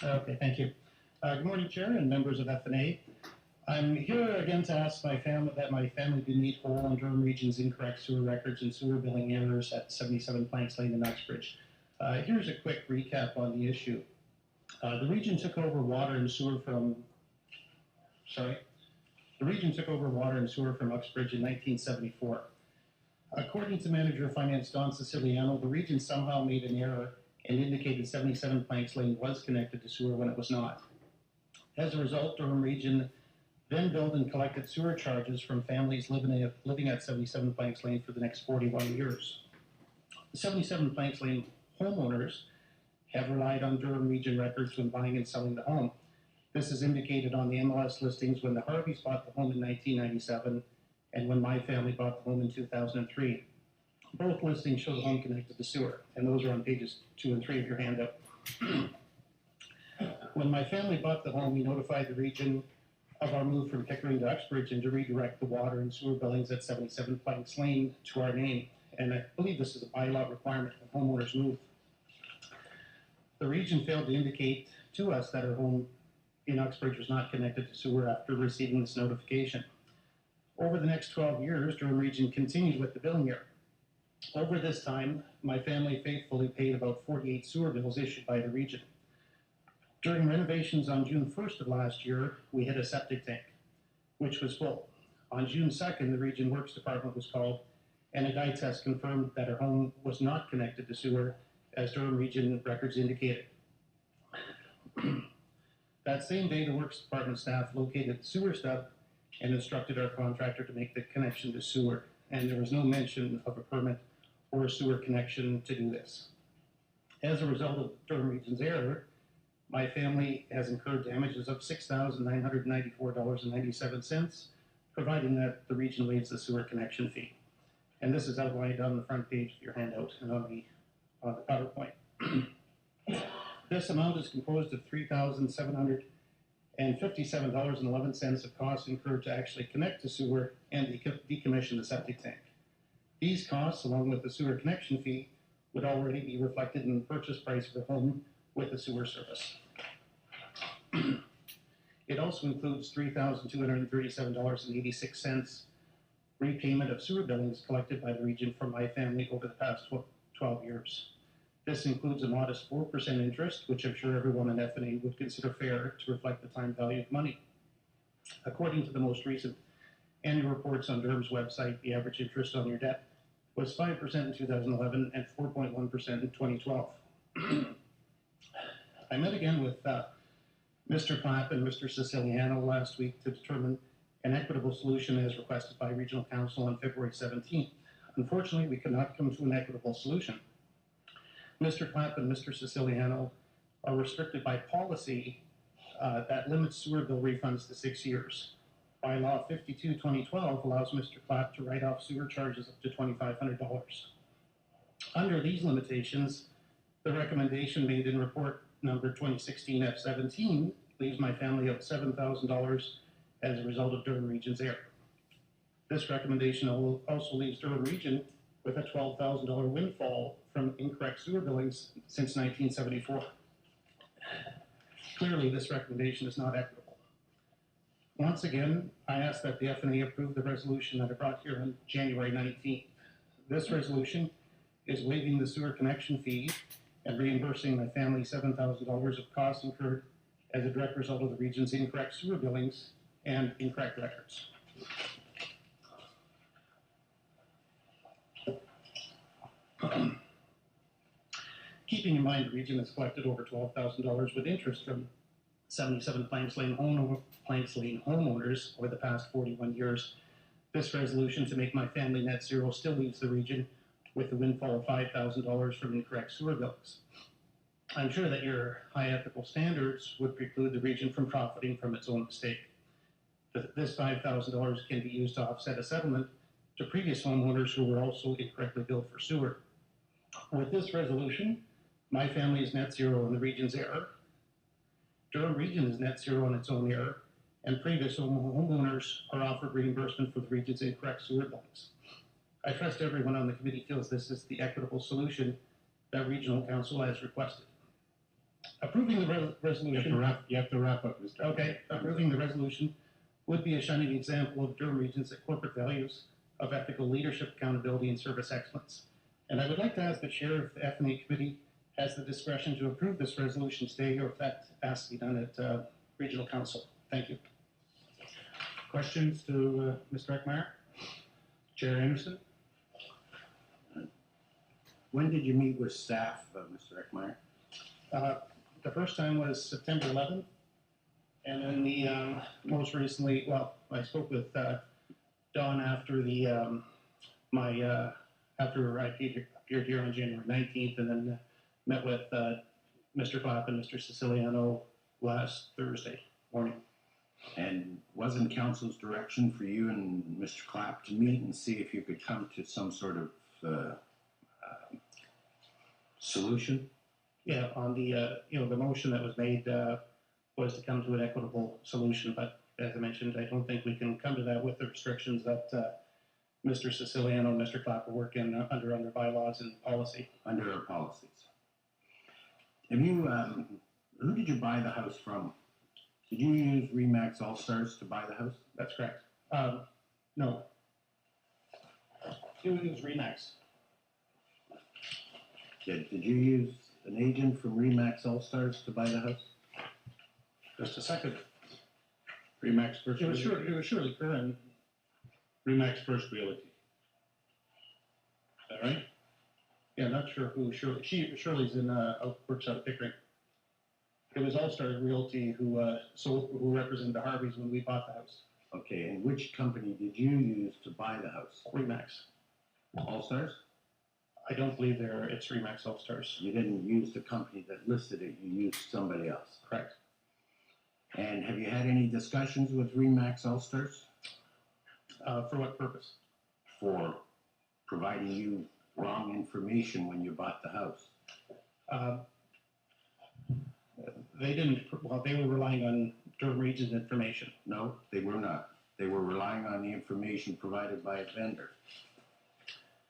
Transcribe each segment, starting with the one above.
Okay, thank you. Good morning, Chair and members of FNA. I'm here again to ask my family be made whole on Durham Region's incorrect sewer records and sewer billing errors at 77 Planks Lane Uxbridge. Here's a quick recap on the issue. The region took over water and sewer from Uxbridge in 1974. According to Manager of Finance Don Siciliano, the region somehow made an error and indicated 77 Planks Lane was connected to sewer when it was not. As a result, Durham Region then billed and collected sewer charges from families living at 77 Planks Lane for the next 41 years. The 77 Planks Lane homeowners have relied on Durham Region records when buying and selling the home. This is indicated on the MLS listings when the Harveys bought the home in 1997 and when my family bought the home in 2003. Both listings show the home connected to sewer, and those are on pages 2 and 3 of your handout. When my family bought the home, we notified the region of our move from Pickering to Uxbridge and to redirect the water and sewer billings at 77 Planks Lane to our name. And I believe this is a bylaw requirement when homeowners move. The region failed to indicate to us that our home in Uxbridge was not connected to sewer after receiving this notification. Over the next 12 years, Durham Region continued with the billing error. Over this time, my family faithfully paid about 48 sewer bills issued by the region. During renovations on June 1st of last year, we hit a septic tank, which was full. On June 2nd, the Region Works Department was called, and a dye test confirmed that our home was not connected to sewer, as Durham Region records indicated. That same day, the Works Department staff located the sewer stub and instructed our contractor to make the connection to sewer, and there was no mention of a permit or a sewer connection to do this. As a result of Durham Region's error, my family has incurred damages of $6,994.97, providing that the region waives the sewer connection fee. And this is outlined on the front page of your handout and on the PowerPoint. This amount is composed of $3,757.11 of costs incurred to actually connect to sewer and decommission the septic tank. These costs, along with the sewer connection fee, would already be reflected in the purchase price of the home with the sewer service. It also includes $3,237.86 repayment of sewer billings collected by the region from my family over the past 12 years. This includes a modest 4% interest, which I'm sure everyone in FNA would consider fair to reflect the time value of money. According to the most recent annual reports on Durham's website, the average interest on your debt was 5% in 2011 and 4.1% in 2012. I met again with Mr. Clapp and Mr. Siciliano last week to determine an equitable solution as requested by Regional Council on February 17th. Unfortunately, we could not come to an equitable solution. Mr. Clapp and Mr. Siciliano are restricted by policy that limits sewer bill refunds to 6 years. Bylaw 52/2012 allows Mr. Clapp to write off sewer charges up to $2,500. Under these limitations, the recommendation made in report number 2016 F17 leaves my family out $7,000 as a result of Durham Region's error. This recommendation also leaves Durham Region with a $12,000 windfall from incorrect sewer billings since 1974. Clearly, this recommendation is not equitable. Once again, I ask that the FNA approve the resolution that I brought here on January 19th. This resolution is waiving the sewer connection fee and reimbursing my family $7,000 of costs incurred as a direct result of the region's incorrect sewer billings and incorrect records. Keeping in mind the region has collected over $12,000 with interest from 77 Planks Lane homeowners over the past 41 years, this resolution to make my family net zero still leaves the region with a windfall of $5,000 from incorrect sewer bills. I'm sure that your high ethical standards would preclude the region from profiting from its own mistake. This $5,000 can be used to offset a settlement to previous homeowners who were also incorrectly billed for sewer. With this resolution, my family is net zero in the region's error. Durham Region is net zero on its own error, and previous homeowners are offered reimbursement for the region's incorrect sewer billings. I trust everyone on the committee feels this is the equitable solution that Regional Council has requested. Approving the You have resolution. to wrap up, Mr. Okay, approving the resolution would be a shining example of Durham Region's corporate values of ethical leadership, accountability, and service excellence. And I would like to ask the chair of the F&A committee has the discretion to approve this resolution today, or if that has to be done at regional council. Thank you. Questions to Mr. Eckmeyer? Chair Anderson? When did you meet with staff, Mr. Eckmeyer? The first time was September 11th, and then the most recently, well, I spoke with Don after the after I appeared here on January 19th, and then met with Mr. Clapp and Mr. Siciliano last Thursday morning. And wasn't council's direction for you and Mr. Clapp to meet and see if you could come to some sort of solution? Yeah, on the the motion that was made was to come to an equitable solution, but as I mentioned, I don't think we can come to that with the restrictions that Mr. Siciliano and Mr. Clapp are working under bylaws and policy. Under our policies. Have you, who did you buy the house from? Did you use Remax All-Stars to buy the house? That's correct. No. It was Remax. Did you use an agent from Remax All-Stars to buy the house? Just a second. Remax First It was Realty. Shirley Curran. Remax First Realty. Is that right? Yeah, not sure who Shirley. Shirley's in works out of Pickering. It was All Star Realty who represented the Harveys when we bought the house. Okay, and which company did you use to buy the house? Remax. All-Stars? I don't believe it's Remax All Stars. You didn't use the company that listed it, you used somebody else. Correct. And have you had any discussions with Remax All-Stars? For what purpose? For providing you wrong information when you bought the house? They didn't. Well, they were relying on Durham Region's information. No, they were not. They were relying on the information provided by a vendor.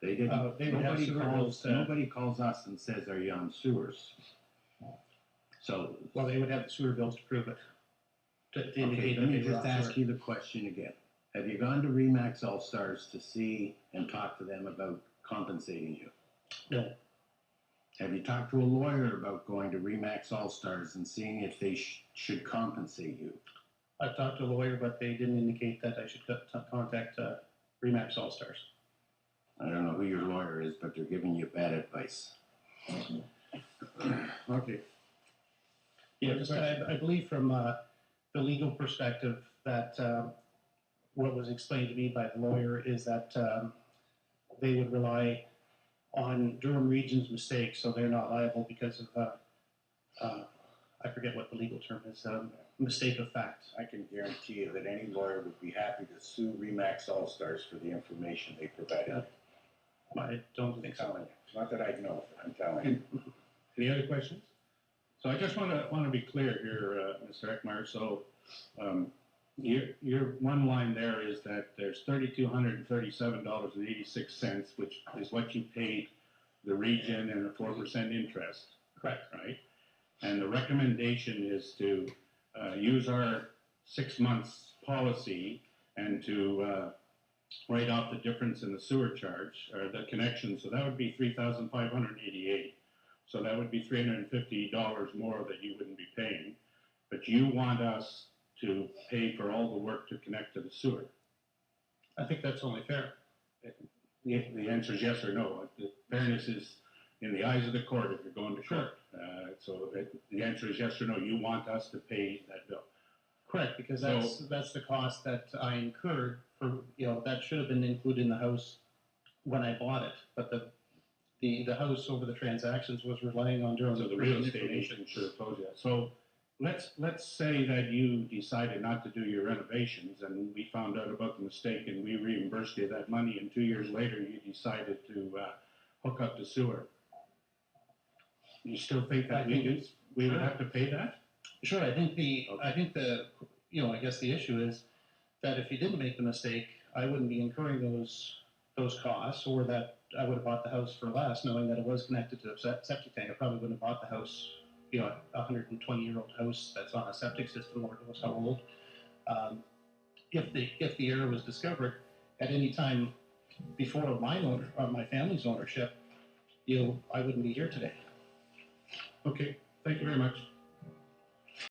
They didn't. They would have sewer bills, Nobody calls us and says, "Are you on sewers?" So, well, they would have the sewer bills to prove it. To okay, indicate let that me they were just on ask sewer. you the question again. Have you gone to Remax All-Stars to see and talk to them about compensating you? No. Have you talked to a lawyer about going to Remax All-Stars and seeing if they should compensate you? I've talked to a lawyer, but they didn't indicate that I should contact Remax All Stars. I don't know who your lawyer is, but they're giving you bad advice. Okay. Yeah, just I believe from the legal perspective that what was explained to me by the lawyer is that they would rely on Durham Region's mistakes, so they're not liable because of I forget what the legal term is, mistake of fact. I can guarantee you that any lawyer would be happy to sue Remax All-Stars for the information they provided. I don't think I'm so. telling you. Not that I know, I'm telling you. Any other questions? So I just want to be clear here, Mr. Eckmeyer. So your one line there is that there's $3,237.86, which is what you paid the region and a 4% interest. Correct. Right? And the recommendation is to use our 6 months policy and to write off the difference in the sewer charge or the connection. So that would be $3,588. So that would be $350 more that you wouldn't be paying. But you want us to pay for all the work to connect to the sewer. I think that's only fair. The answer is yes or no. The fairness is in the eyes of the court if you're going to court. The answer is yes or no. You want us to pay that bill. Correct, because that's the cost that I incurred for, that should have been included in the house when I bought it. But the house over the transactions was relying on Durham. So the real estate agent should have told you that. So let's say that you decided not to do your renovations and we found out about the mistake and we reimbursed you that money, and 2 years later you decided to hook up the sewer. You still think that we would have to pay that? Sure, I think I guess the issue is that if you didn't make the mistake, I wouldn't be incurring those costs, or that I would have bought the house for less, knowing that it was connected to a septic tank. I probably wouldn't have bought the house you know, a 120-year-old house that's on a septic system, Lord knows how old. If the error was discovered at any time before my family's ownership, I wouldn't be here today. Okay, thank you very much.